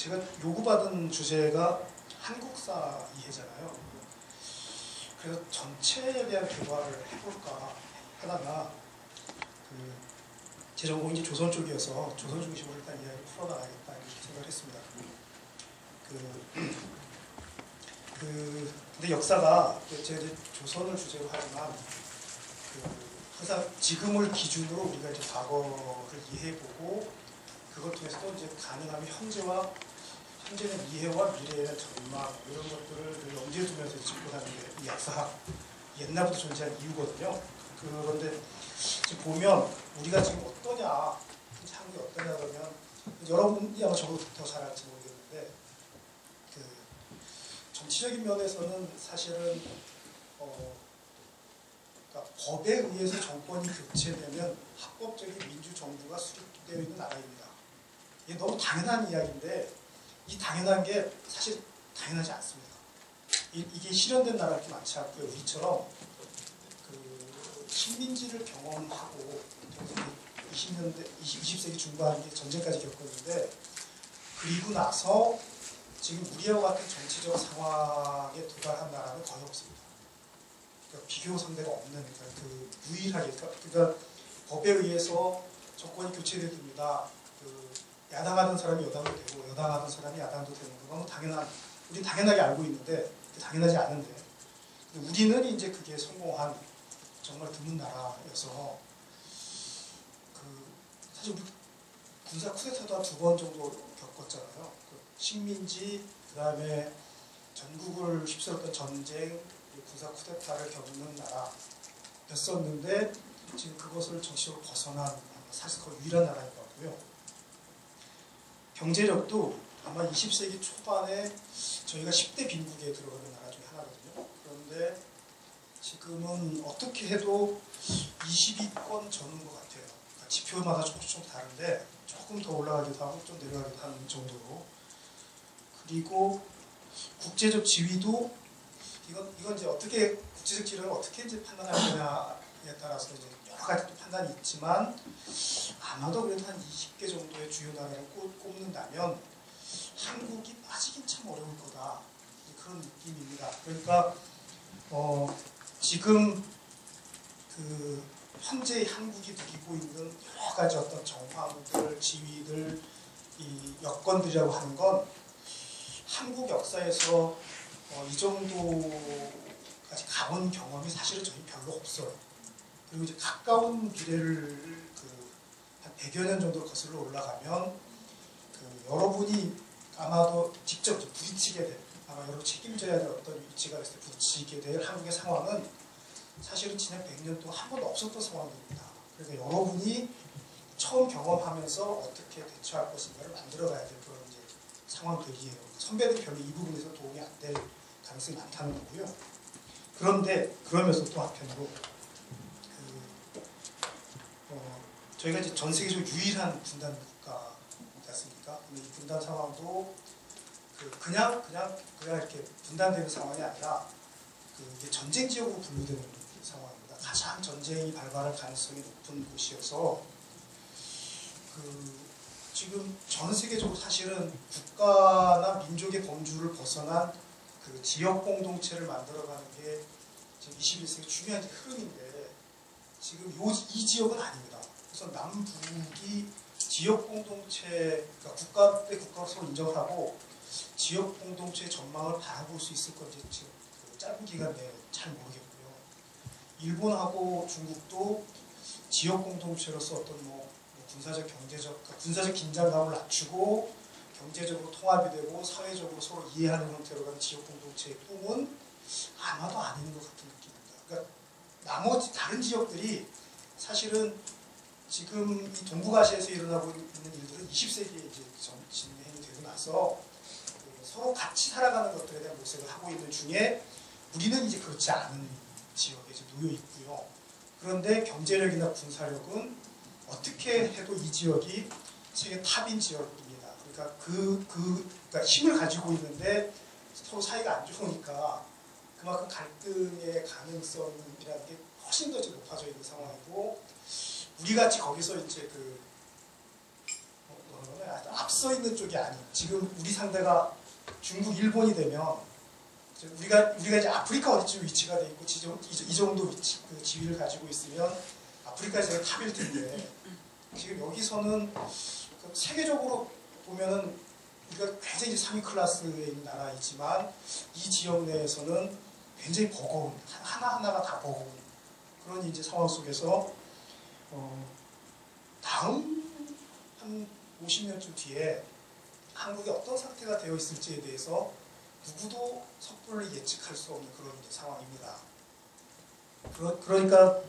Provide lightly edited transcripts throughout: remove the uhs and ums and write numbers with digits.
제가 요구받은 주제가 한국사 이해잖아요. 그래서 전체에 대한 교과를 해볼까 하다가 제 전공이 이제 조선 쪽이어서 조선 중심으로 일단 이야기를 풀어나가야겠다 이렇게 생각을 했습니다. 근데 역사가 제가 이제 조선을 주제로 하지만 항상 지금을 기준으로 우리가 이제 과거를 이해해보고 그걸 통해서도 이제 가능하면 현재는 이해와 미래의 전망 이런 것들을 늘 염두에 두면서 짚고 가는 게 이 역사학 옛날부터 존재한 이유거든요. 그런데 지금 보면 우리가 지금 어떠냐, 한국이 어떠냐 그러면 여러분이 아마 저보다 더 잘 알지 모르겠는데 정치적인 면에서는 사실은 그러니까 법에 의해서 정권이 교체되면 합법적인 민주정부가 수립되어 있는 나라입니다. 이게 너무 당연한 이야기인데 이 당연한 게 사실 당연하지 않습니다. 이게 실현된 나라가 많지 않고요. 우리처럼 식민지를 경험하고 20세기 중반에 전쟁까지 겪었는데 그리고 나서 지금 우리와 같은 정치적 상황에 도달한 나라는 거의 없습니다. 그러니까 비교 상대가 없는 유일하게 그러니까 법에 의해서 정권이 교체됩니다. 야당하던 사람이 여당도 되고 여당하던 사람이 야당도 되는 건 우리 당연하게 알고 있는데 당연하지 않은데 우리는 이제 그게 성공한 정말 드문 나라여서 사실 우리 군사 쿠데타도 한 2번 정도 겪었잖아요. 식민지, 그 다음에 전국을 휩쓸었던 전쟁, 군사 쿠데타를 겪는 나라였었는데 지금 그것을 정치적으로 벗어난 사실 거의 유일한 나라인 것 같고요. 경제력도 아마 20세기 초반에 저희가 10대 빈국에 들어가는 나라 중에 하나거든요. 그런데 지금은 어떻게 해도 20위권 전후인 것 같아요. 그러니까 지표마다 조금씩 다른데 조금 더 올라가기도 하고 좀 내려가기도 하는 정도로. 그리고 국제적 지위도 이건 이제 어떻게 국제적 지위를 어떻게 이제 판단할 거냐에 따라서 이제 여러 가지 또 판단이 있지만 아마도 그래도 한 20개 정도의 주요 나라를 꼽는다면 한국이 빠지긴 참 어려울 거다 그런 느낌입니다. 그러니까 지금 현재 한국이 누리고 있는 여러 가지 어떤 정황들, 지위들, 이 여건들이라고 하는 건 한국 역사에서 이 정도까지 가본 경험이 사실은 저희 별로 없어요. 그리고 이제 가까운 미래를 한 100여 년 정도 거슬러 올라가면 여러분이 아마도 직접 부딪히게 될 아마 여러분 책임져야 될 어떤 위치가 있을 때 부딪히게 될 한국의 상황은 사실은 지난 100년 동안 한 번도 없었던 상황입니다. 그러니까 여러분이 처음 경험하면서 어떻게 대처할 것인가를 만들어가야 될 그런 이제 상황들이에요. 선배들이 별로 이 부분에서 도움이 안 될 가능성이 많다는 거고요. 그런데 그러면서 또 한편으로 저희가 이제 전 세계적으로 유일한 분단 국가지 않습니까? 근데 이 분단 상황도 그냥 이렇게 분단되는 상황이 아니라 이게 전쟁 지역으로 분류되는 상황입니다. 가장 전쟁이 발발할 가능성이 높은 곳이어서 지금 전 세계적으로 사실은 국가나 민족의 범주를 벗어난 지역 공동체를 만들어가는 게 지금 21세기 중요한 흐름인데 지금 이 지역은 아닙니다. 그래서 남북이 지역 공동체, 그러니까 국가 대 국가로 서로 인정을 하고 지역 공동체의 전망을 바라볼 수 있을 건지 지금 짧은 기간 내에 잘 모르겠고요. 일본하고 중국도 지역 공동체로서 어떤 군사적, 경제적, 그러니까 군사적 긴장감을 낮추고 경제적으로 통합이 되고 사회적으로 서로 이해하는 형태로 가는 지역 공동체의 꿈은 아마도 아닌 것 같은 느낌입니다. 그러니까 나머지 다른 지역들이 사실은 지금 이 동북아시아에서 일어나고 있는 일들은 20세기에 이제 진행이 되고 나서 서로 같이 살아가는 것들에 대한 모색을 하고 있는 중에 우리는 이제 그렇지 않은 지역에 이제 놓여 있고요. 그런데 경제력이나 군사력은 어떻게 해도 이 지역이 세계 탑인 지역입니다. 그러니까 그러니까 힘을 가지고 있는데 서로 사이가 안 좋으니까 그만큼 갈등의 가능성이라는 게 훨씬 더 높아져 있는 상황이고 우리같이 거기서 이제 앞서 있는 쪽이 아닌 지금 우리 상대가 중국, 일본이 되면 우리가 이제 아프리카 어디쯤 위치가 돼 있고 이 정도 위치, 그 지위를 가지고 있으면 아프리카에서 탑일 텐데 지금 여기서는 그 세계적으로 보면은 우리가 굉장히 상위 클래스에 있는 나라이지만 이 지역 내에서는 굉장히 버거운 하나하나가 다 버거운 그런 이제 상황 속에서 다음 한 50년쯤 뒤에 한국이 어떤 상태가 되어 있을지에 대해서 누구도 섣불리 예측할 수 없는 그런 이제 상황입니다. 그러니까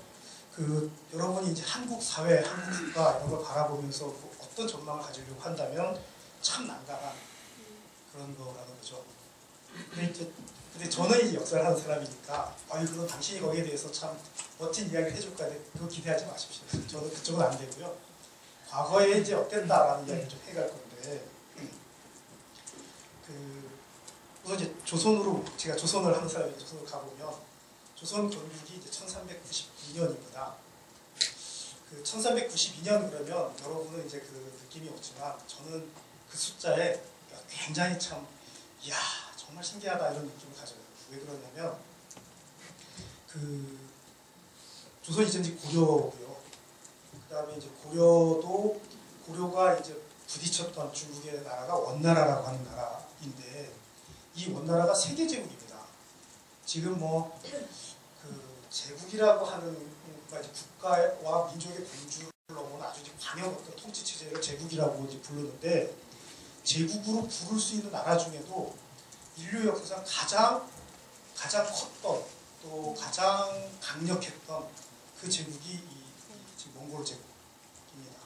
여러분이 이제 한국 사회, 한국 국가 이런 걸 바라보면서 어떤 전망을 가지려고 한다면 참 난감한 그런 거라는 거죠. 근데 저는 이제 역사를 하는 사람이니까 그럼 당신이 거기에 대해서 참 멋진 이야기를 해줄까 그거 기대하지 마십시오. 저는 그쪽은 안 되고요. 과거에 이제 어땠다라는 이야기를 좀 해갈 건데 우선 이제 제가 조선을 하는 사람이 조선을 가보면 조선 건국이 이제 1392년입니다. 1392년 그러면 여러분은 이제 그 느낌이 없지만 저는 그 숫자에 굉장히 참 이야 정말 신기하다 이런 느낌을 가져요. 왜 그러냐면 조선이 이제 고려고요. 그 다음에 이제 고려가 이제 부딪혔던 중국의 나라가 원나라라고 하는 나라인데 이 원나라가 세계제국입니다. 지금 제국이라고 하는 국가와 민족의 공주를 넘어온 아주 광역 어떤 통치 체제를 제국이라고 이제 부르는데 제국으로 부를 수 있는 나라 중에도 인류 역사상 가장 컸던 또 가장 강력했던 그 제국이 지금 몽골 제국입니다.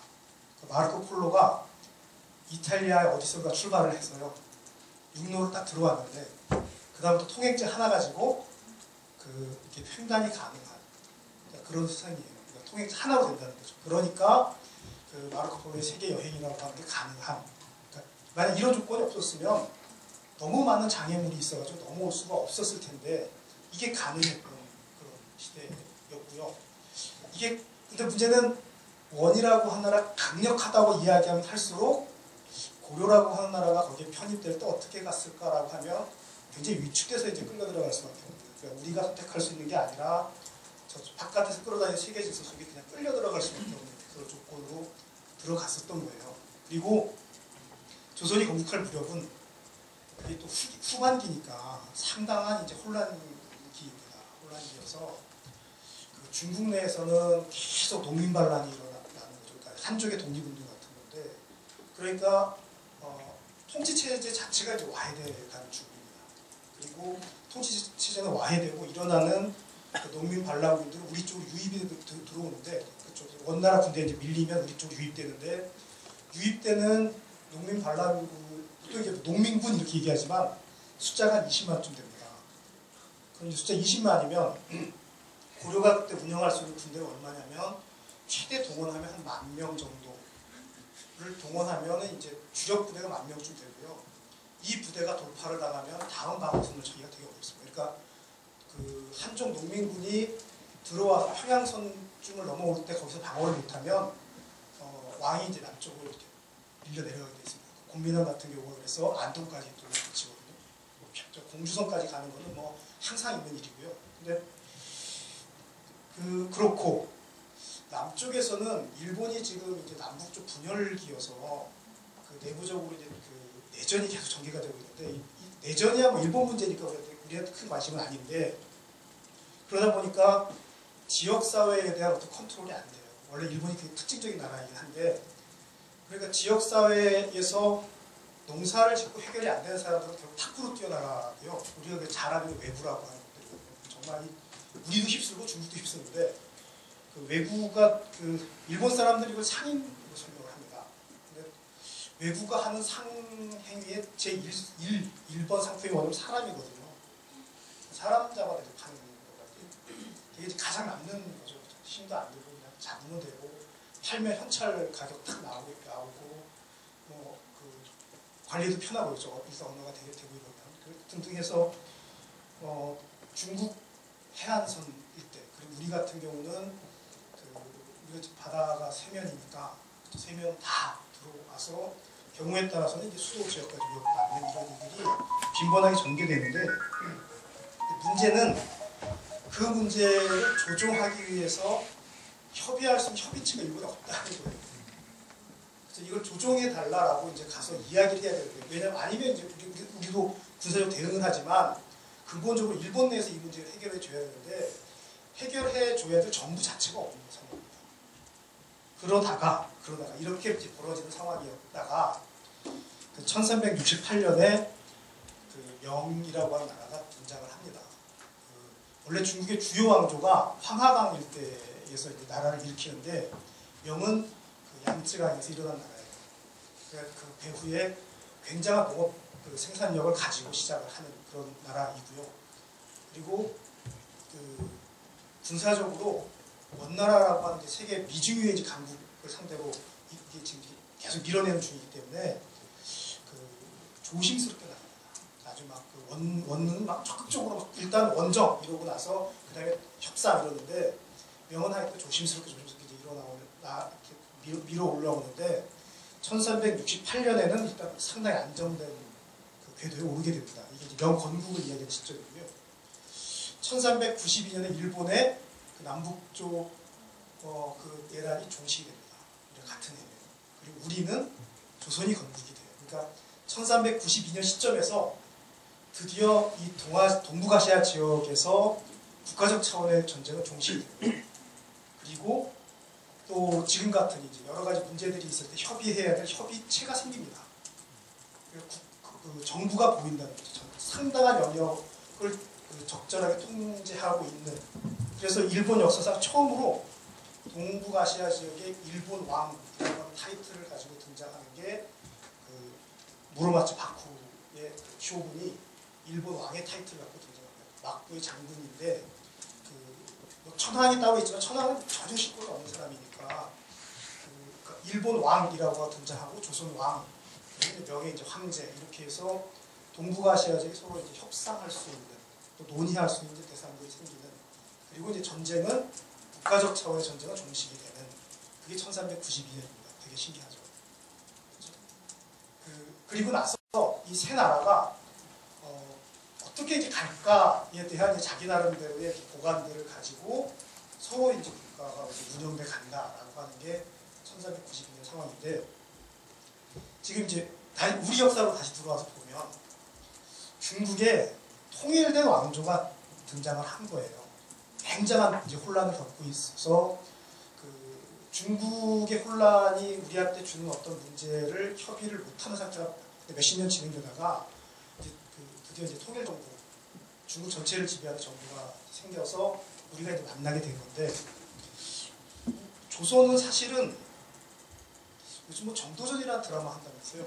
마르코 폴로가 이탈리아 어디선가 출발을 해서요 육로를 딱 들어왔는데 그 다음부터 통행증 하나 가지고 이렇게 횡단이 가능한 그런 수상이에요. 그러니까 통행증 하나로 된다는 거죠. 그러니까 마르코 폴로의 세계 여행이라고 하는 게 가능한. 그러니까 만약 이런 조건이 없었으면 너무 많은 장애물이 있어가지고 넘어올 수가 없었을 텐데 이게 가능했던 그런 시대였고요. 근데 문제는 원이라고 하는 나라 강력하다고 이야기하면 할수록 고려라고 하는 나라가 거기에 편입될 때 어떻게 갔을까라고 하면 굉장히 위축돼서 이제 끌려 들어갈 수밖에 없는. 그러니까 우리가 선택할 수 있는 게 아니라 저 바깥에서 끌어다니는 세계 질서 속에 그냥 끌려 들어갈 수밖에 없는 그런 조건으로 들어갔었던 거예요. 그리고 조선이 건국할 무렵은 그게 또 후반기니까 상당한 이제 혼란기입니다. 혼란기여서 중국 내에서는 계속 농민 반란이 일어났다는 거죠. 그러니까 한쪽의 독립운동 같은 건데, 그러니까 통치 체제 자체가 이제 와해돼가는 중국입니다. 그리고 통치 체제가 와해되고 일어나는 그 농민 반란군들은 우리 쪽으로 유입이 들어오는데, 그쪽 원나라 군대에 이제 밀리면 우리 쪽으로 유입되는데, 유입되는 농민 반란군, 또 이제 농민군 이렇게 얘기하지만 숫자가 한 20만쯤 됩니다. 그럼 숫자 20만이면 고려가 그때 운영할 수 있는 군대가 얼마냐면 최대 동원하면 한 10,000명 정도를 동원하면 이제 주력 부대가 10,000명쯤 되고요. 이 부대가 돌파를 당하면 다음 방어선을 저희가 되게 어렵습니다. 그러니까 그 한쪽 농민군이 들어와서 평양선쯤을 넘어올 때 거기서 방어를 못하면 왕이 이제 남쪽으로 이렇게 밀려 내려가게 돼 있습니다. 곤민왕 같은 경우는 그래서 안동까지 또 거치거든요. 공주성까지 가는 거는 뭐 항상 있는 일이고요. 근데 그렇고 남쪽에서는 일본이 지금 이제 남북 쪽 분열기여서 그 내부적으로 이제 그 내전이 계속 전개가 되고 있는데, 이 내전이야 뭐 일본 문제니까 우리한테 큰 관심은 아닌데, 그러다 보니까 지역 사회에 대한 어떤 컨트롤이 안 돼요. 원래 일본이 되게 특징적인 나라이긴 한데, 그러니까 지역 사회에서 농사를 짓고 해결이 안 되는 사람들은 결국 밖으로 뛰어나가고요. 우리가 잘하는 외부라고 하는 것들이거든요. 정말 우리도 휩쓸고 중국도 휩쓰는데, 그 외부가 일본 사람들이 이걸 상인으로 설명을 합니다. 근데 외부가 하는 상행위의 제1번 상품이 뭐냐면 사람이거든요. 사람 잡아내서 파는 거가 이게 가장 남는 거죠. 힘도 안 들고 그냥 잡으면 되고, 팔면 현찰 가격 딱 나오고 뭐 관리도 편하고 있죠. 어디서 언어가 되고 이러면 등등 해서 중국 해안선 일대, 그리고 우리 같은 경우는 우리가 바다가 세면이니까 세면 다 들어와서 경우에 따라서는 이제 수도 지역까지 위협받는 이런 일들이 빈번하게 전개되는데 문제는 그 문제를 조정하기 위해서 협의할 수 있는 협의체가 일본에 없다는 거예요. 그래서 이걸 조정해 달라라고 이제 가서 이야기를 해야 되는데 왜냐면 아니면 이제 우리도 군사적 대응은 하지만 근본적으로 일본 내에서 이 문제를 해결해 줘야 되는데 해결해 줘야 될 정부 자체가 없는 상황입니다. 그러다가 이렇게 이제 벌어지는 상황이었다가 그 1368년에 그 명이라고 하는 나라가 등장을 합니다. 원래 중국의 주요 왕조가 황하강 일대에서 이제 나라를 일으키는데 명은 그 양쯔강에서 일어난 나라예요. 그러니까 그 배후에 굉장한 농업 그 생산력을 가지고 시작을 하는 그런 나라이고요. 그리고 그 군사적으로 원나라라고 하는 세계 미중유해지 강국을 상대로 이게 지금 계속 밀어내는 중이기 때문에 그 조심스럽게 나갑니다. 아주 막 그 원는 막 적극적으로 막 일단 원정 이러고 나서 그 다음에 협상 이러는데 명은 하여튼 조심스럽게 이제 이렇게 밀어 올라오는데 1368년에는 일단 상당히 안정된 그 궤도에 오르게 됩니다. 이게 이제 명 건국을 이야기하는 시점이고요. 1392년에 일본의 그 남북쪽 그 예란이 종식이 됩니다. 같은 해에. 그리고 우리는 조선이 건국이 돼요. 그러니까 1392년 시점에서 드디어 이 동북아시아 지역에서 국가적 차원의 전쟁은 종식이 돼요. 그리고 또 지금 같은 이제 여러 가지 문제들이 있을 때 협의해야 될 협의체가 생깁니다. 그 정부가 보인다는 거죠. 상당한 영역을 적절하게 통제하고 있는. 그래서 일본 역사상 처음으로 동북아시아 지역의 일본 왕이라는 타이틀을 가지고 등장하는 게 그 무로마츠 바쿠의 쇼군이 일본 왕의 타이틀을 갖고 등장합니다. 막부의 장군인데 그 천황이 따로 있지만 천황은 전혀 식구가 없는 사람이니까 그 일본 왕이라고 등장하고 조선 왕, 명예 이제 황제 이렇게 해서 동북아시아 지역에 서로 이제 협상할 수 있는 또 논의할 수 있는 대상들이 생기는 그리고 이제 전쟁은 국가적 차원의 전쟁은 종식이 되는 그게 1392년입니다. 되게 신기하죠. 그리고 나서 이 세 나라가 어떻게 이제 갈까에 대한 이제 자기 나름대로의 보관들을 가지고 서로 이제 국가가 이제 운영돼 간다라고 하는 게 1392년 상황인데 지금 이제 우리 역사로 다시 들어와서 보면 중국에 통일된 왕조가 등장을 한 거예요. 굉장한 이제 혼란을 겪고 있어서 그 중국의 혼란이 우리한테 주는 어떤 문제를 협의를 못하는 상태가 몇십 년 진행되다가 이제 드디어 이제 통일 정부, 중국 전체를 지배하는 정부가 생겨서 우리가 이제 만나게 된 건데 조선은 사실은 요즘 뭐 정도전이라는 드라마 한다면서요.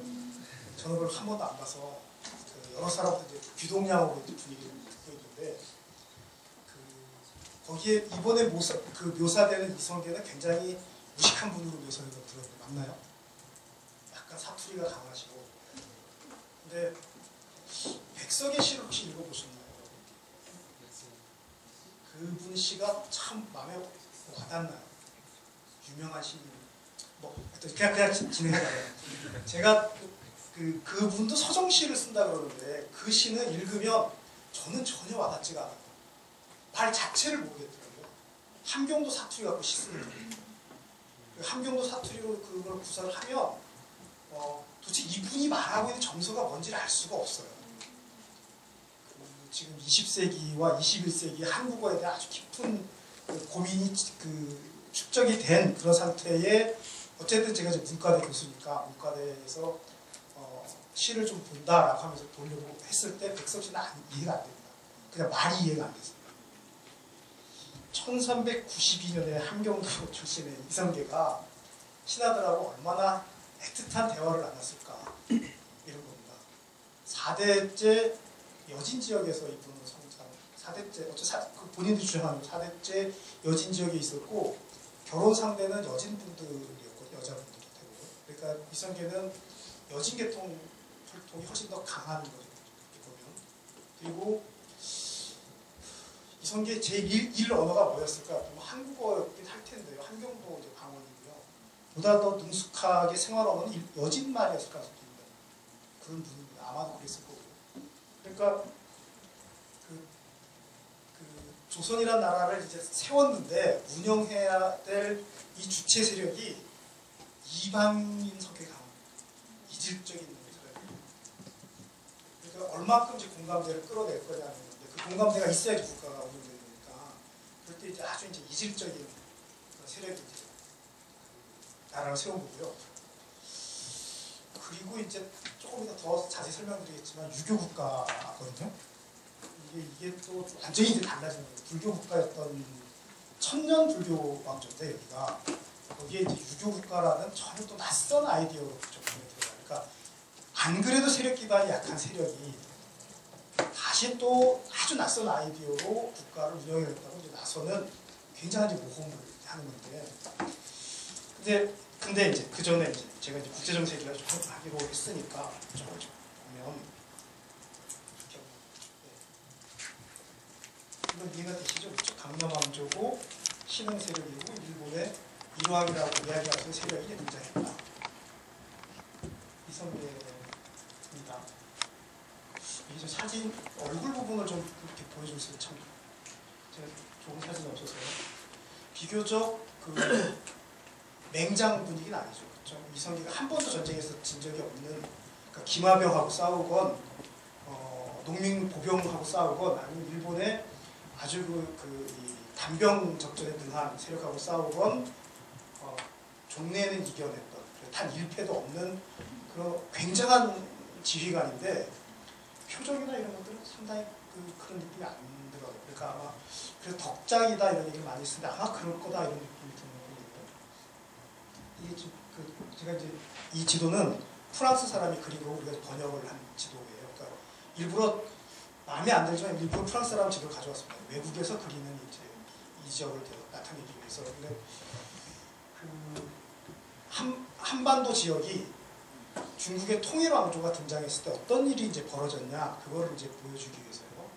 저는 그걸 한 번도 안 봐서 여러 사람들 이제 귀동냥으로 이제 분위기를 듣고 있는데 거기에 이번에 묘사되는 이성계는 굉장히 무식한 분으로 묘사되는 걸 들었는데 맞나요? 약간 사투리가 강하시고 근데 백석의 시를 혹시 읽어보셨나요? 그분 시가 참 마음에 와닿나요? 유명한 시 뭐 그냥 진행해봐요. 제가 그분도 서정시를 쓴다 그러는데 그 시는 읽으면 저는 전혀 와닿지가 않아요. 말 자체를 모르겠더라고요. 함경도 사투리 갖고 시 쓰는 거예요. 함경도 사투리로 그걸 구사를 하면 도대체 이분이 말하고 있는 정서가 뭔지를 알 수가 없어요. 지금 20세기와 21세기 한국어에 대한 아주 깊은 고민이 축적이 된 그런 상태에 어쨌든 제가 이제 문과대 교수니까 문과대에서 시를 좀 본다라고 하면서 보려고 했을 때 백석시는 이해가 안 됩니다. 그냥 말이 이해가 안 됐어요. 1392년에 함경도 출신의 이성계가 신하들하고 얼마나 애틋한 대화를 나눴을까 이런 겁니다. 4대째 여진 지역에서 이분은 성장 4대째 본인들이 주장하는 4대째 여진 지역에 있었고 결혼 상대는 여진분들이었거든요. 여자분들이 대부분. 그러니까 이성계는 여진 계통 혈통이 훨씬 더 강한 거죠. 보면. 그리고 이성계의 제1 언어가 뭐였을까? 한국어였긴 할 텐데요. 함경도 이제 방언이고요. 보다 더 능숙하게 생활하는 여진말이었을 가능성이 있는 그런 분입니다. 아마도 그랬을 거고요. 그러니까 조선이라는 나라를 이제 세웠는데 운영해야 될 이 주체 세력이 이방인 성격이 강합니다. 이질적인 세력이에요. 그러니까 얼마큼 이제 공감대를 끌어낼 거냐는 건데 그 공감대가 있어야지 국가가 운영되는 거니까 그럴 때 이제 아주 이제 이질적인 그런 세력이 이제 나라를 세운 거고요. 그리고 이제 조금 더 자세히 설명드리겠지만 유교 국가거든요. 이게 또 완전히 이제 달라진 거예요. 불교 국가였던 천년 불교 왕조인데 여기가 거기에 이제 유교 국가라는 전혀 또 낯선 아이디어로 접근이 들어가요. 그러니까 안 그래도 세력 기반이 약한 세력이 다시 또 아주 낯선 아이디어로 국가를 운영해냈다고 이제 나서는 굉장한 이제 모험을 하는 건데 근데 이제 그 전에 이제 제가 이제 국제정세기를 좀 하기로 했으니까 좀 보면. 이건 이해가 되시죠? 강남왕조고 신흥 세력이고 일본의 일왕이라고 이야기하는 세력이 등장했다. 이성계입니다. 이게 좀 사진 얼굴 부분을 좀 이렇게 보여줄 수 있으면 참 제가 좋은 사진이 없어서요. 비교적 그 맹장 분위기는 아니죠. 그렇죠? 이성계가 한 번도 전쟁에서 진 적이 없는 그러니까 김화병하고 싸우건 농민 보병하고 싸우건 아니면 일본의 아주 이 단병 적전에 능한 세력하고 싸우건 종래는 이겨냈던 단 1패도 없는 그런 굉장한 지휘관인데 표정이나 이런 것들은 상당히 그런 느낌이 안 들어요. 그러니까 아마 그래서 덕장이다 이런 얘기를 많이 쓰는데 아마 그럴 거다 이런 느낌이 드는 거예요. 이게 지금 제가 이제 이 지도는 프랑스 사람이 그리고 우리가 번역을 한 지도예요. 그러니까 일부러 마음에 안 들지만 일부러 프랑스 사람 지도를 가져왔습니다. 외국에서 그리는 이제 이 지역을 나타내기 위해서. 근데 한반도 지역이 중국의 통일 왕조가 등장했을 때 어떤 일이 이제 벌어졌냐 그거를 이제 보여주기 위해서요.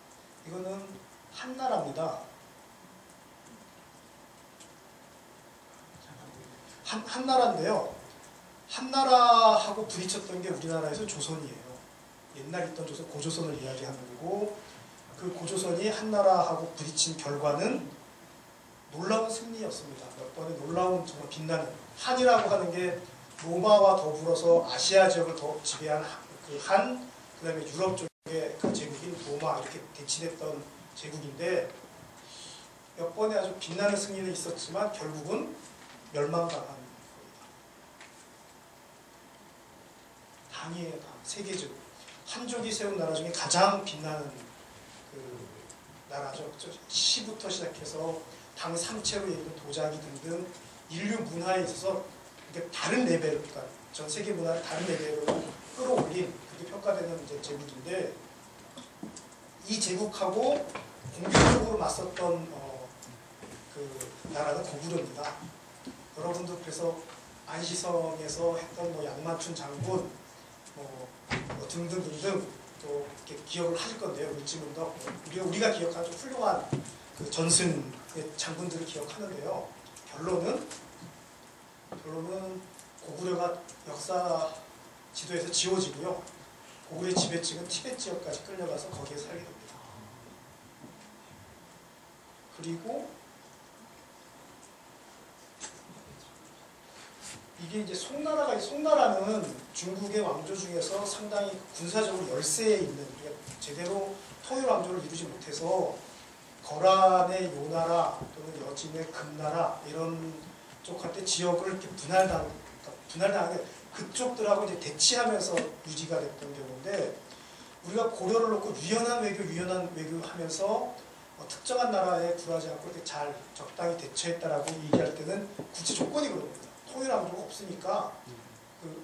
이거는 한나라입니다. 한나라인데요. 한나라하고 부딪혔던 게 우리나라에서 조선이에요. 옛날 있던 조선, 고조선을 이야기하는 거고 그 고조선이 한나라하고 부딪힌 결과는 놀라운 승리였습니다. 몇 번의 놀라운 정말 빛나는 한이라고 하는 게 로마와 더불어서 아시아 지역을 더 지배한 그 한, 그 다음에 유럽 쪽의 그 제국인 로마 이렇게 대치됐던 제국인데 몇 번의 아주 빛나는 승리는 있었지만 결국은 멸망당한 겁니다. 당이에요, 당. 세계적. 한족이 세운 나라 중에 가장 빛나는 그 나라죠. 시부터 시작해서 당 상체로 있는 도자기 등등 인류 문화에 있어서 다른 레벨, 그러니까 전 세계 문화를 다른 레벨로 끌어올린 그렇게 평가되는 이제 제국인데 이 제국하고 공격적으로 맞섰던 그 나라는 고구려입니다. 여러분도 그래서 안시성에서 했던 뭐 양만춘 장군 등등등등 또 이렇게 기억을 하실 건데요. 물지문도 우리가 기억하는 좀 훌륭한 그 전승의 장군들을 기억하는데요. 결론은 고구려가 역사 지도에서 지워지고요. 고구려의 지배층은 티베트 지역까지 끌려가서 거기에 살게 됩니다. 그리고 이게 이제 송나라는 중국의 왕조 중에서 상당히 군사적으로 열세에 있는 제대로 통일 왕조를 이루지 못해서 거란의 요나라 또는 여진의 금나라 이런 쪽한테 지역을 이렇게 분할당하게 그쪽들하고 이제 대치하면서 유지가 됐던 경우인데 우리가 고려를 놓고 유연한 외교 하면서 특정한 나라에 굴하지 않고 이렇게 잘 적당히 대처했다라고 얘기할 때는 구체 조건이 그럽니다. 통일 왕조가 없으니까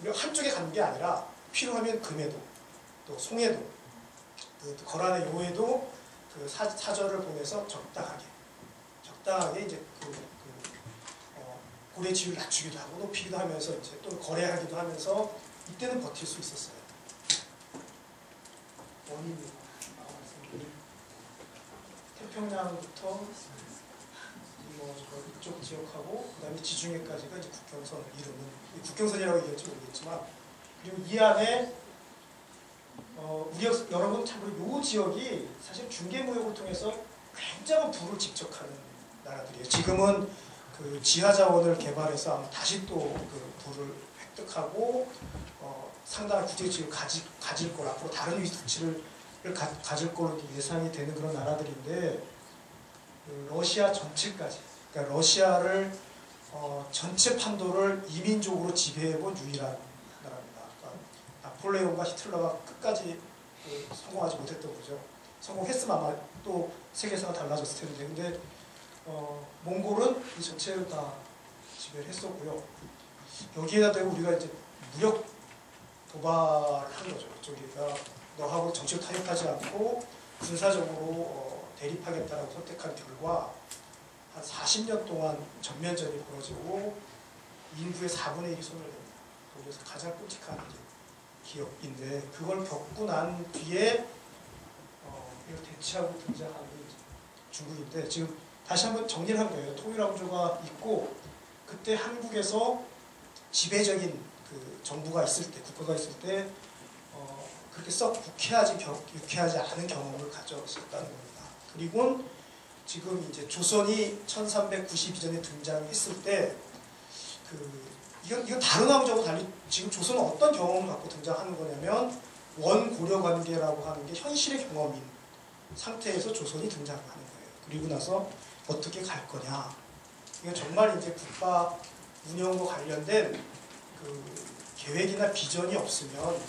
우리가 한쪽에 가는 게 아니라 필요하면 금에도 또 송에도 그 거란의 요에도 그 사절을 보내서 적당하게 이제 고래 지위를 낮추기도 하고 높이기도 하면서 이제 또 거래하기도 하면서 이때는 버틸 수 있었어요. 원인이 태평양부터 뭐 이쪽 지역하고 그다음에 지중해까지가 이제 국경선을 이루는 국경선이라고 얘기할지 모르겠지만 그리고 이 안에 우리 여러분 참고로 이 지역이 사실 중개무역을 통해서 굉장한 부를 집적하는 나라들이에요. 지금은 그 지하자원을 개발해서 아마 다시 또 그 부를 획득하고 상당한 국제지위를 가질 걸 앞으로 다른 위치를 가질 걸로 예상이 되는 그런 나라들인데 그 러시아 전체까지 그러니까 러시아를 전체 판도를 이민족으로 지배해본 유일한 나라입니다. 그러니까 나폴레옹과 히틀러가 끝까지 성공하지 못했던 거죠. 성공했으면 아마 또 세계사가 달라졌을 텐데 근데 몽골은 이 전체를 다 지배를 했었고요. 여기에다 대고 우리가 이제 무력 도발을 한 거죠. 저기가 너하고 정치를 타협하지 않고 군사적으로 대립하겠다라고 선택한 결과 한 40년 동안 전면전이 벌어지고 인구의 4분의 1이 소멸됩니다. 거기에서 가장 끔찍한 기억인데 그걸 겪고 난 뒤에 이걸 대체하고 등장하는 게 중국인데 지금 다시 한번 정리를 하면 돼요. 통일왕조가 있고 그때 한국에서 지배적인 그 정부가 있을 때 국가가 있을 때 그렇게 썩 유쾌하지 않은 경험을 가졌었다는 겁니다. 그리고 지금 이제 조선이 1392년에 등장했을 때 이건 다른 왕조하고 달리 지금 조선은 어떤 경험을 갖고 등장하는 거냐면 원고려 관계라고 하는 게 현실의 경험인 상태에서 조선이 등장하는 거예요. 그리고 나서 어떻게 갈 거냐. 이건 정말 이제 국가 운영과 관련된 그 계획이나 비전이 없으면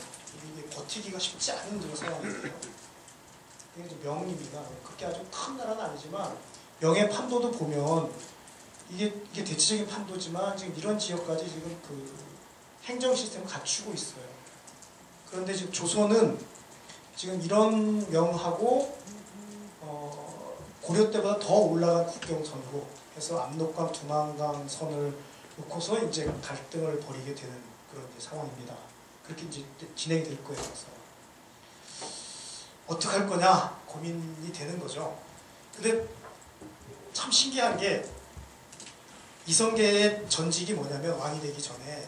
이게 버티기가 쉽지 않은 그런 상황이에요. 이게 명입니다. 그렇게 아주 큰 나라는 아니지만 명의 판도도 보면 이게 대체적인 판도지만 지금 이런 지역까지 지금 그 행정 시스템을 갖추고 있어요. 그런데 지금 조선은 지금 이런 명하고 고려 때보다 더 올라간 국경선으로 해서 압록강, 두만강 선을 놓고서 이제 갈등을 벌이게 되는 그런 이제 상황입니다. 그렇게 이제 진행이 될 거예요. 그래서 어떻게 할 거냐 고민이 되는 거죠. 근데 참 신기한 게 이성계의 전직이 뭐냐면 왕이 되기 전에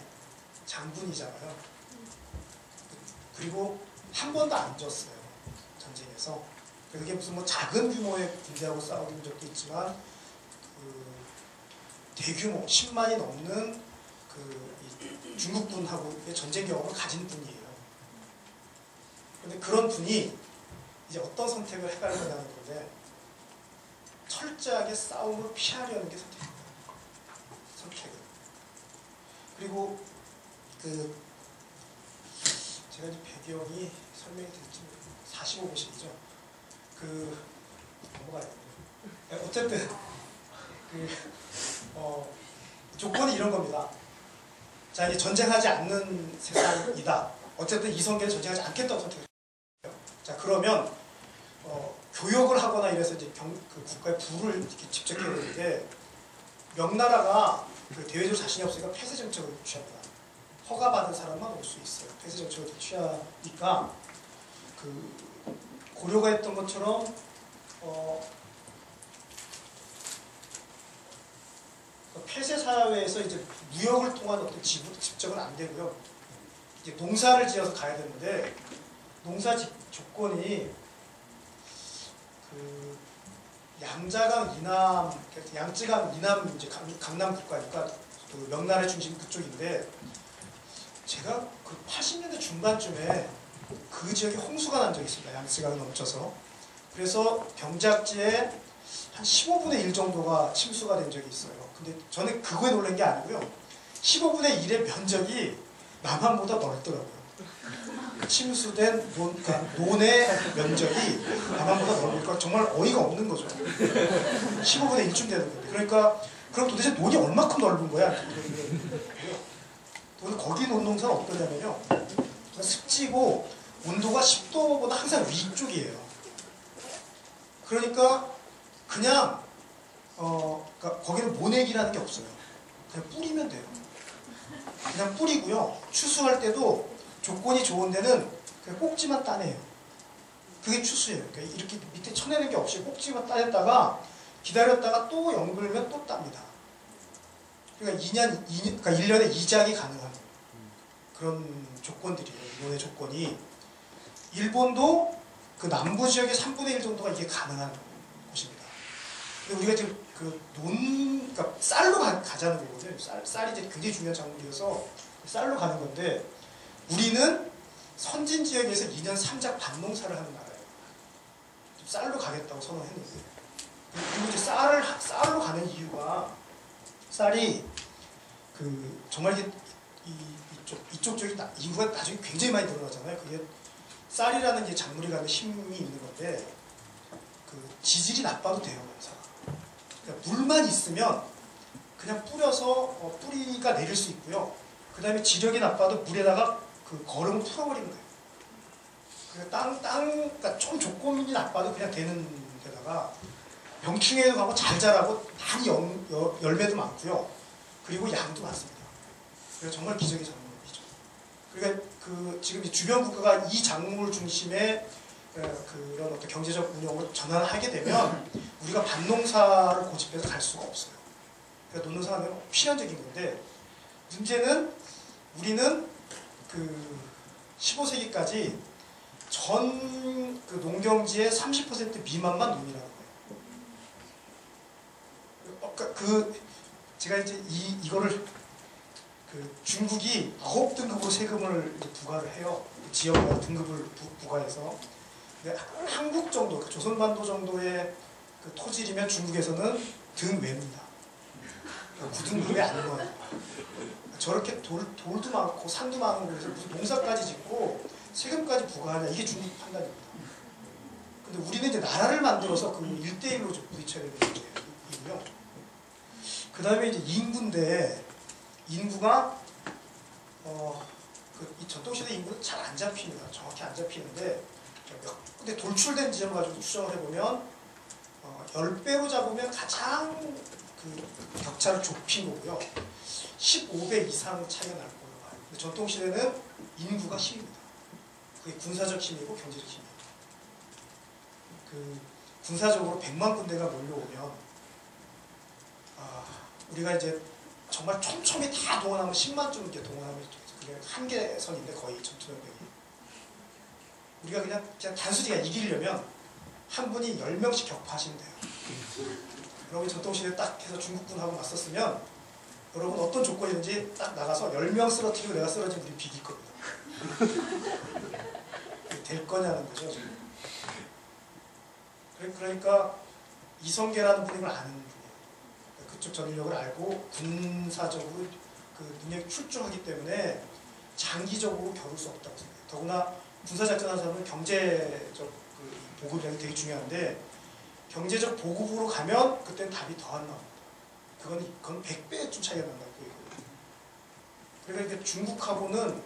장군이잖아요. 그리고 한 번도 안 졌어요. 전쟁에서. 그게 무슨 뭐 작은 규모의 군대하고 싸우는 적도 있지만 그 대규모 10만이 넘는 그 중국군하고의 전쟁 경험을 가진 분이에요. 그런데 그런 분이 이제 어떤 선택을 해갈 거냐는 건데 철저하게 싸움을 피하려는 게 선택입니다. 선택은. 그리고 그 제가 이제 배경이 설명이 될지 45호실이죠. 넘어가야 돼요. 어쨌든 조건이 이런 겁니다. 자, 이제 전쟁하지 않는 세상이다. 어쨌든 이성계는 전쟁하지 않겠다고 선택했어요. 자, 그러면 교역을 하거나 이래서 이제 그 국가의 부를 이렇게 집적해야 되는데 명나라가 그 대외적으로 자신이 없으니까 폐쇄 정책을 취합니다. 허가받은 사람만 올 수 있어요. 폐쇄 정책을 취하니까 그 고려가 했던 것처럼 폐쇄 사회에서 이제 무역을 통한 어떤 집적은 안 되고요. 이제 농사를 지어서 가야 되는데 농사 조건이 그 양자강 이남, 양쯔강 이남 이제 강남 국가니까 그 명나라의 중심 그쪽인데 제가 그 80년대 중반쯤에 그 지역에 홍수가 난 적이 있습니다. 양쯔강을 넘쳐서. 그래서 병작지에 한 15분의 1 정도가 침수가 된 적이 있어요. 근데 저는 그거에 놀란 게 아니고요. 15분의 1의 면적이 남한보다 넓더라고요. 침수된 논의 면적이 남한보다 넓으니까 정말 어이가 없는 거죠. 15분의 1쯤 되는 건데. 그러니까 그럼 도대체 논이 얼마큼 넓은 거야? 거기 논 농사는 어떠냐면요. 습지고 온도가 10도보다 항상 위쪽이에요. 그러니까 그냥 그러니까 거기는 모내기라는 게 없어요. 그냥 뿌리면 돼요. 그냥 뿌리고요. 추수할 때도 조건이 좋은 데는 그냥 꼭지만 따내요. 그게 추수예요. 그러니까 이렇게 밑에 쳐내는 게 없이 꼭지만 따냈다가 기다렸다가 또 연글면 또 땁니다. 그러니까 1년에 2장이 가능한 그런 조건들이에요. 이론의 조건이. 일본도 그 남부 지역의 3분의 1 정도가 이게 가능한 곳입니다. 근데 우리가 지금 그러니까 쌀로 가자는 거거든요. 쌀이 이제 굉장히 중요한 작물이어서 쌀로 가는 건데, 우리는 선진 지역에서 2년 3작 밭농사를 하는 나라예요. 쌀로 가겠다고 선언했는데, 그리고 이제 쌀로 가는 이유가, 쌀이 정말 이쪽 쪽이 인구가 나중에 굉장히 많이 늘어나잖아요. 그게 쌀이라는 게 작물이 가면 힘이 있는 건데, 지질이 나빠도 돼요, 농사가. 그러니까 물만 있으면 그냥 뿌려서 뿌리가 내릴 수 있고요. 그 다음에 지력이 나빠도 물에다가 거름을 풀어버리면 돼요. 그러니까 좀 조건이 나빠도 그냥 되는 데다가 병충해도 가고 잘 자라고 많이 열매도 많고요. 그리고 양도 많습니다. 그래서 정말 기적의 작물이죠. 그러니까 지금 주변 국가가 이 작물 중심의 그런 어떤 경제적 운영으로 전환을 하게 되면 우리가 밭농사를 고집해서 갈 수가 없어요. 그러니까 농사는 필연적인 건데, 문제는 우리는 15세기까지 전 농경지의 30% 미만만 농이라는 거예요. 제가 이제 이거를 중국이 9등급으로 세금을 부과를 해요. 지역마다 등급을 부과해서. 근데 한국 정도, 조선반도 정도의 토질이면 중국에서는 등외입니다. 9등급이 아닌 거예요. 저렇게 돌도 많고 산도 많은 곳에서 무슨 농사까지 짓고 세금까지 부과하냐, 이게 중국 판단입니다. 근데 우리는 이제 나라를 만들어서 1대1로 부딪혀야 되는 거고요. 그 다음에 이제 인구인데, 인구가 이 전통시대 인구는 잘 안 잡힙니다. 정확히 안 잡히는데, 근데 돌출된 지점 가지고 추정을 해보면 10배로 잡으면 가장 격차를 좁힌 거고요. 15배 이상 차이가 날 거예요. 근데 전통시대는 인구가 힘입니다. 그게 군사적 힘이고 경제적 힘이에요. 군사적으로 100만 군대가 몰려오면 우리가 이제 정말 촘촘히 다 동원하면 10만쯤 이렇게 동원하면 그게 한계선인데, 거의 전투병력이. 우리가 그냥 단순히 이기려면 한 분이 10명씩 격파하시면 돼요. 여러분 전통시대 딱 해서 중국군하고 맞섰으면 여러분 어떤 조건이든지 딱 나가서 10명 쓰러뜨리고 내가 쓰러지면 우리 비길 겁니다. 될 거냐는 거죠. 그러니까 이성계라는 분이 아는 분이에요. 그쪽 전력을 알고 군사적으로 능력이 출중하기 때문에 장기적으로 겨룰 수 없다고 생각해요. 더구나 군사작전하는 사람은 경제적 보급량이 되게 중요한데, 경제적 보급으로 가면 그때는 답이 더 안 나옵니다. 그건 100배쯤 차이가 난다고 얘기해요. 그러니까 중국하고는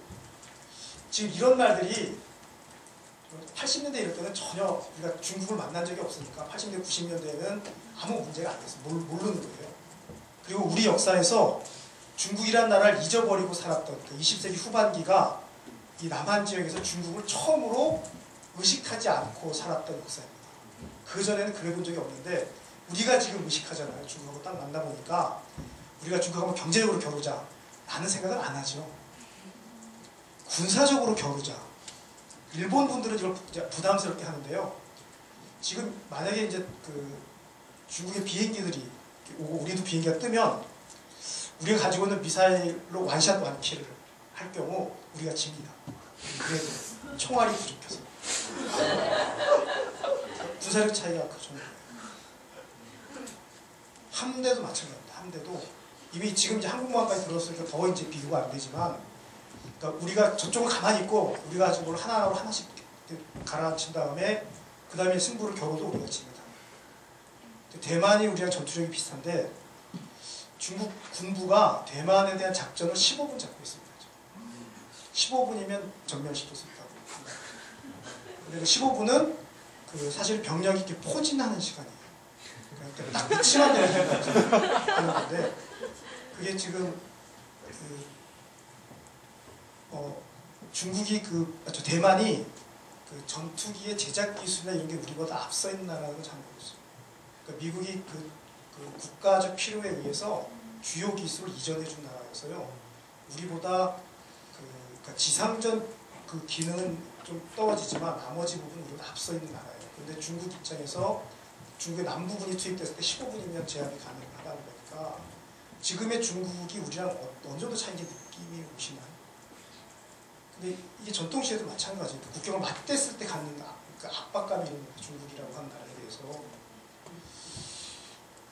지금 이런 말들이 80년대 이럴 때는 전혀 우리가 중국을 만난 적이 없으니까 80년대, 90년대에는 아무 문제가 안 됐어요. 모르는 거예요. 그리고 우리 역사에서 중국이라는 나라를 잊어버리고 살았던 20세기 후반기가 이 남한 지역에서 중국을 처음으로 의식하지 않고 살았던 역사입니다. 그 전에는 그래 본 적이 없는데, 우리가 지금 의식하잖아요. 중국하고 딱 만나보니까 우리가 중국하고 경제적으로 겨루자 라는 생각은 안 하죠. 군사적으로 겨루자. 일본 분들은 이걸 부담스럽게 하는데요. 지금 만약에 이제 중국의 비행기들이 오고 우리도 비행기가 뜨면 우리가 가지고 있는 미사일로 완샷 완킬을 할 경우 우리가 집니다. 그래도 총알이 부족해서. 군사력 차이가 그 정도예요. 함대도 마찬가지입니다. 함대도 이미 지금 이제 항공모함까지 들어왔으니까 더 이제 비교가 안 되지만, 그러니까 우리가 저쪽을 가만히 있고 우리가 지금 하나로 하나씩 가라앉힌 다음에 그 다음에 승부를 겨뤄도 우리가 집니다. 대만이 우리랑 전투력이 비슷한데 중국 군부가 대만에 대한 작전을 15분 잡고 있습니다. 15분이면 전멸시킬 수 있다고. 근데 15분은 사실 병력이 이렇게 포진하는 시간이에요. 그러니까 딱 위치만 되는 건데, 그게 지금 중국이 대만이 전투기의 제작 기술이나 이런 게 우리보다 앞서 있는 나라는 잘 모르겠어요. 그러니까 미국이 그 국가적 필요에 의해서 주요 기술을 이전해 준 나라여서요. 우리보다 그러니까 지상전 그 기능은 좀 떨어지지만 나머지 부분은 우리보다 앞서 있는 나라예요. 근데 중국 입장에서 중국의 남부군이 투입됐을 때 15분이면 제압이 가능하다는 거니까 지금의 중국이 우리랑 어느 정도 차이인지 느낌이 오시나요? 근데 이게 전통시대도 마찬가지예요. 국경을 맞댔을 때 갖는 그러니까 압박감이 있는 거예요. 중국이라고 하는 나라에 대해서.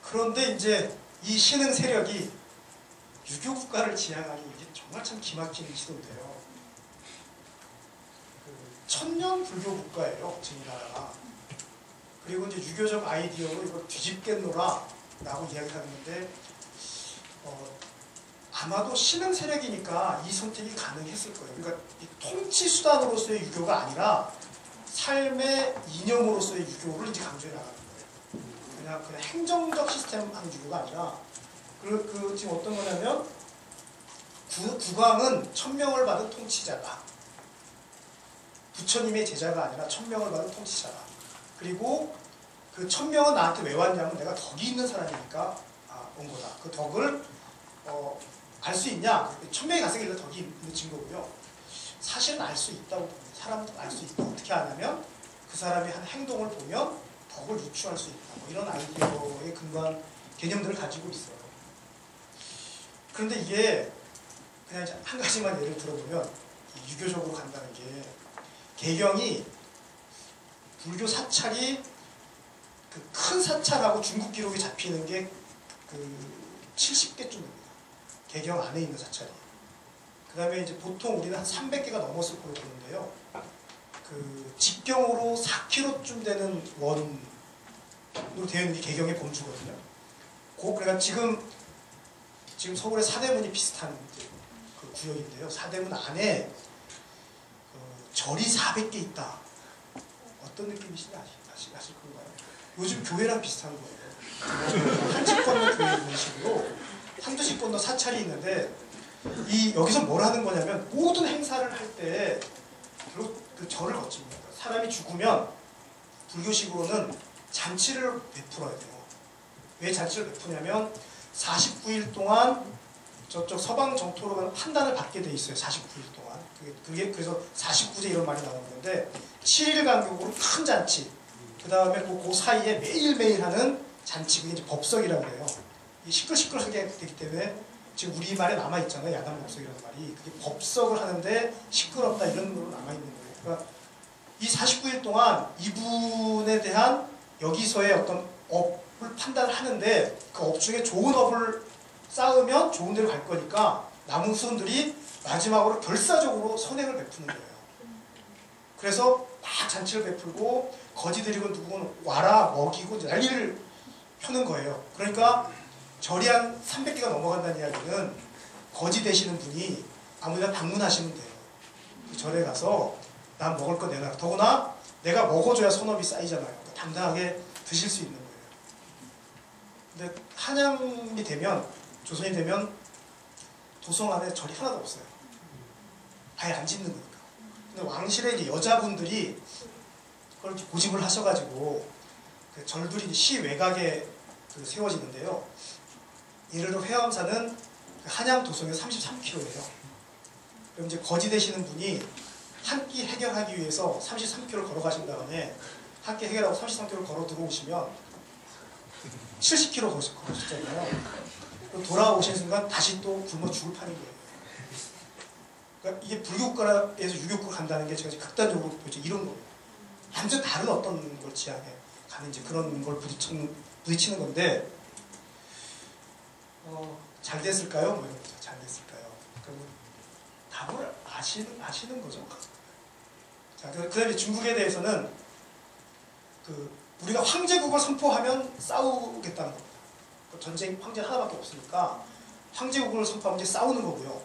그런데 이제 이 신흥 세력이 유교 국가를 지향하기 이게 정말 참 기막힌 시도인데요. 천년 불교 국가예요, 지금 나라가. 그리고 이제 유교적 아이디어로 이걸 뒤집겠노라 라고 이야기하는데 아마도 신흥 세력이니까 이 선택이 가능했을 거예요. 그러니까 이 통치 수단으로서의 유교가 아니라 삶의 이념으로서의 유교를 이제 강조해 나가는 거예요. 그냥 행정적 시스템 하는 유교가 아니라 지금 어떤 거냐면 국왕은 천명을 받은 통치자다. 부처님의 제자가 아니라 천명을 받은 통치자다. 그리고 그 천명은 나한테 왜 왔냐면 내가 덕이 있는 사람이니까 온 거다. 그 덕을 알 수 있냐? 천명이 갔으니까 덕이 있는 증거고요. 사실은 알 수 있다고 봅니다. 사람은 알 수 있다. 어떻게 아냐면 그 사람이 한 행동을 보면 덕을 유추할 수 있다. 뭐 이런 아이디어의 근거한 개념들을 가지고 있어요. 그런데 이게 그냥 이제 한 가지만 예를 들어보면 유교적으로 간다는 게 개경이 불교 사찰이 그 큰 사찰하고 중국 기록이 잡히는 게 그 70개쯤 됩니다. 개경 안에 있는 사찰이. 그 다음에 이제 보통 우리는 한 300개가 넘었을 거로 보는데요. 그 직경으로 4km쯤 되는 원으로 되어 있는 게 개경의 범주거든요. 그러니까 지금 서울의 사대문이 비슷한 그 구역인데요. 사대문 안에 절이 400개 있다. 어떤 느낌이신지 아실 건가요? 요즘 교회랑 비슷한 거예요. 한 집 건너 교회 이런 식으로 한두 집 건너 사찰이 있는데 여기서 뭘 하는 거냐면 모든 행사를 할 때 결국 그 절을 거칩니다. 사람이 죽으면 불교식으로는 잔치를 베풀어야 돼요. 왜 잔치를 베푸냐면 49일 동안 저쪽 서방 정토로 가는 판단을 받게 돼 있어요. 49일 동안. 그게 그래서 49제 이런 말이 나오는 건데 7일 간격으로 큰 잔치, 그 다음에 그 사이에 매일매일 하는 잔치, 그게 이제 법석이라고 해요. 시끌시끌하게 되기 때문에 지금 우리말에 남아있잖아요. 야단 법석이라는 말이. 그게 법석을 하는데 시끄럽다 이런 걸로 남아있는 거예요. 그러니까 이 49일 동안 이분에 대한 여기서의 어떤 업을 판단을 하는데 그 업 중에 좋은 업을 쌓으면 좋은 데로 갈 거니까 남은 수원들이 마지막으로 결사적으로 선행을 베푸는 거예요. 그래서 막 잔치를 베풀고 거지 들이고 누구는 와라 먹이고 이제 난리를 펴는 거예요. 그러니까 절이 한 300개가 넘어간다는 이야기는 거지 되시는 분이 아무데나 방문하시면 돼요. 그 절에 가서 난 먹을 거 내놔라. 더구나 내가 먹어줘야 선업이 쌓이잖아요. 그러니까 당당하게 드실 수 있는 거예요. 근데 한양이 되면, 조선이 되면 도성 안에 절이 하나도 없어요. 아예 안 짓는 거니까. 근데 왕실의 이제 여자분들이 그걸 고집을 하셔가지고 그 절들이 시 외곽에 세워지는데요. 예를 들어 회암사는 한양 도성에 33km예요. 그럼 이제 거지 되시는 분이 한 끼 해결하기 위해서 33km 걸어가신 다음에 한 끼 해결하고 33km 걸어 들어오시면 70km 걸으셨잖아요. 돌아오시는 순간 다시 또 굶어 죽을 판인 거예요. 그러니까 이게 불교국가에서 유교국가 간다는 게 제가 극단적으로 보이죠. 이런 거예요. 완전 다른 어떤 걸 지향해 가는 이제 그런 걸 부딪히는 건데 잘 됐을까요? 뭐 이런 거죠. 잘 됐을까요? 그러면 답을 아시는 거죠. 자, 그다음에 중국에 대해서는 우리가 황제국을 선포하면 싸우겠다는 겁니다. 전쟁 황제 하나밖에 없으니까 황제국을 선포하면 이제 싸우는 거고요.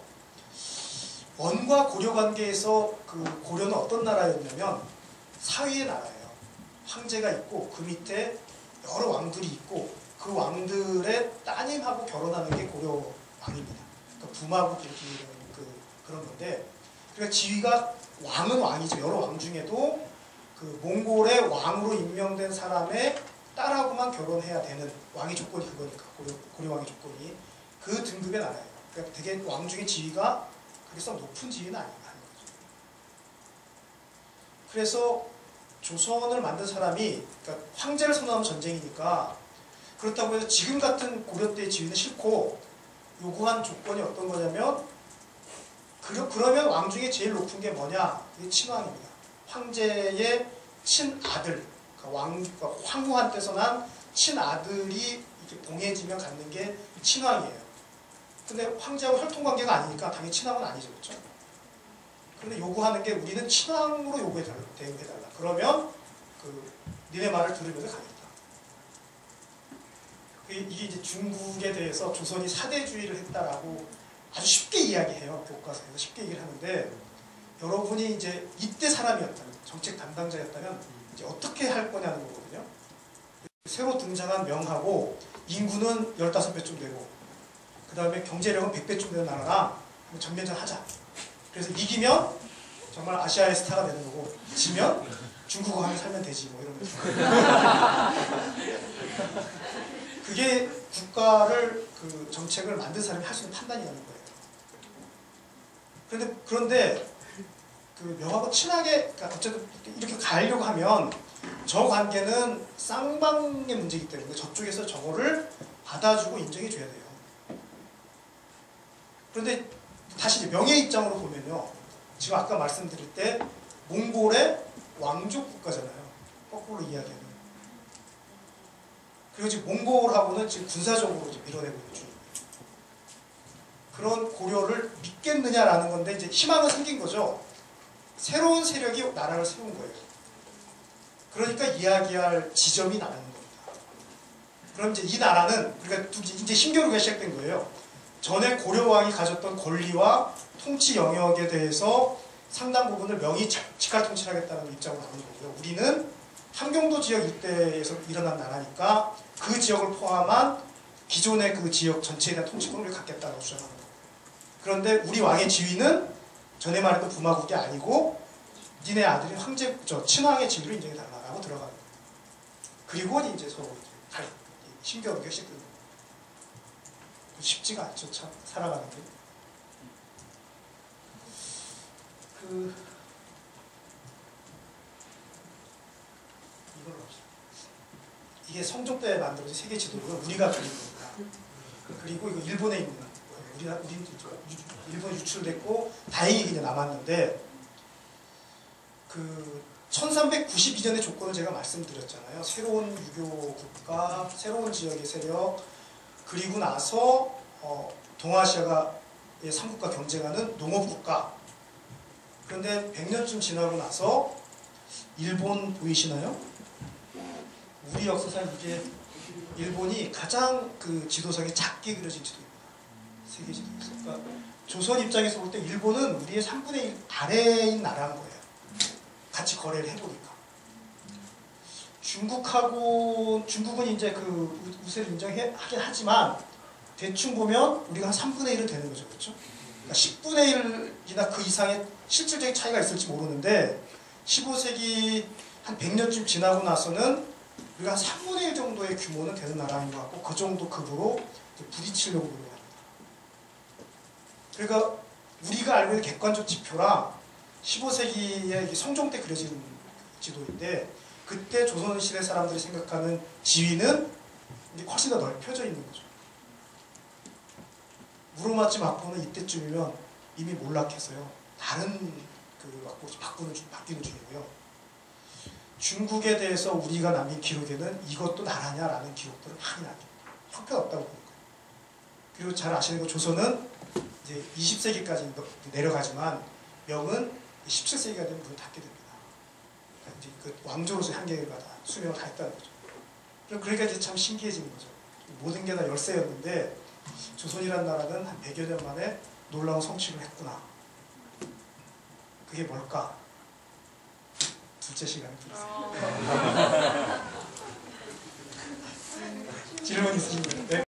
원과 고려 관계에서 그 고려는 어떤 나라였냐면 사위의 나라예요. 황제가 있고 그 밑에 여러 왕들이 있고 그 왕들의 따님하고 결혼하는 게 고려 왕입니다. 그러니까 부마국 이렇게 그런 건데, 그러니까 지위가 왕은 왕이죠. 여러 왕 중에도 그 몽골의 왕으로 임명된 사람의 딸하고만 결혼해야 되는 왕의 조건이 그거니까 고려왕의 조건이 그 등급의 나라예요. 그러니까 되게 왕 중의 지위가 그렇게 썩 높은 지위는 아닌 거죠. 그래서 조선을 만든 사람이 그러니까 황제를 선언하면 전쟁이니까 그렇다고 해서 지금 같은 고려 때의 지위는 싫고 요구한 조건이 어떤 거냐면 그러면 왕 중에 제일 높은 게 뭐냐? 이게 친왕입니다. 황제의 친아들, 그러니까 황후한테서 난 친아들이 이렇게 봉해지면 갖는 게 친왕이에요. 근데 황제하고 혈통관계가 아니니까 당연히 친왕은 아니죠. 그렇죠? 그런데 요구하는 게 우리는 친왕으로 대우해달라. 그러면 니네 말을 들으면서 가겠다. 이게 이제 중국에 대해서 조선이 사대주의를 했다라고 아주 쉽게 이야기해요. 교과서에서 쉽게 얘기를 하는데 여러분이 이제 이때 사람이었다면, 정책 담당자였다면 이제 어떻게 할 거냐는 거거든요. 새로 등장한 명하고 인구는 15배쯤 되고 그 다음에 경제력은 100배쯤 되는 나라랑 전면전 하자. 그래서 이기면 정말 아시아의 스타가 되는 거고 지면 중국어 하면 살면 되지 뭐 이러면서 그게 국가를 정책을 만든 사람이 할 수 있는 판단이라는 거예요. 그런데 명하고 친하게 그러니까 어쨌든 이렇게 가려고 하면 저 관계는 쌍방의 문제이기 때문에 저쪽에서 저거를 받아주고 인정해줘야 돼요. 그런데 다시 명예 입장으로 보면요. 지금 아까 말씀드릴 때 몽골의 왕족 국가잖아요. 거꾸로 이야기하면. 그리고 지금 몽골하고는 지금 군사적으로 밀어내고 있는 중입니다. 그런 고려를 믿겠느냐라는 건데 이제 희망은 생긴 거죠. 새로운 세력이 나라를 세운 거예요. 그러니까 이야기할 지점이 나오는 겁니다. 그럼 이제 이 나라는 그러니까 이제 힘겨루기가 시작된 거예요. 전에 고려왕이 가졌던 권리와 통치 영역에 대해서 상당 부분을 명의 직할 통치를 하겠다는 입장으로 나오는 거고요. 우리는 함경도 지역 일대에서 일어난 나라니까 그 지역을 포함한 기존의 그 지역 전체에 대한 통치권을 갖겠다고 주장하는 거예요. 그런데 우리 왕의 지위는 전에 말했던 부마국이 아니고 니네 아들이 친왕의 지위로 인정해달라고 들어가는 거예요. 그리고 이제 서로 힘겨루기가 시작되는 거예요. 쉽지가 않죠, 참 살아가는 게. 이걸로 합시다. 이게 성종 때 만들어진 세계 지도고요. 우리가 그린 겁니다. 그리고 이거 일본에 있는 거예요. 일본 유출됐고 다행히 그냥 남았는데 1392년의 조건을 제가 말씀드렸잖아요. 새로운 유교 국가, 새로운 지역의 세력, 그리고 나서 동아시아의 3국과 경쟁하는 농업국가. 그런데 100년쯤 지나고 나서 일본 보이시나요? 우리 역사상 이게 일본이 가장 지도상에 작게 그려진 지도입니다. 세계 지도에서. 그러니까 조선 입장에서 볼 때 일본은 우리의 3분의 1 아래인 나라인 거예요. 같이 거래를 해보니까. 중국은 이제 우세를 인정하긴 하지만 대충 보면 우리가 한 3분의 1은 되는 거죠. 그렇죠? 그러니까 10분의 1이나 그 이상의 실질적인 차이가 있을지 모르는데 15세기 한 100년쯤 지나고 나서는 우리가 한 3분의 1 정도의 규모는 되는 나라인 것 같고 그 정도 급으로 부딪히려고 노력합니다. 그러니까 우리가 알고 있는 객관적 지표랑 15세기에 성종 때 그려진 지도인데 그때 조선시대 사람들이 생각하는 지위는 훨씬 더 넓혀져 있는 거죠. 무로마치 막부는 이때쯤이면 이미 몰락해서요. 다른 막부 바뀌는 중이고요. 중국에 대해서 우리가 남긴 기록에는 이것도 나라냐라는 기록들은 많이 남깁니다. 형편없다고 보는 거예요. 그리고 잘 아시는 거 조선은 이제 20세기까지 내려가지만 명은 17세기가 되면 문을 닫게 됩니다. 그러니까 이제 왕조로서의 한계가 다 수명을 다 했다는 거죠. 그러니까 이제 참 신기해지는 거죠. 모든 게 다 열세였는데 조선이라는 나라는 한 100여 년 만에 놀라운 성취를 했구나. 그게 뭘까? 둘째 시간에 들으세요. 질문 있으신가요? 네.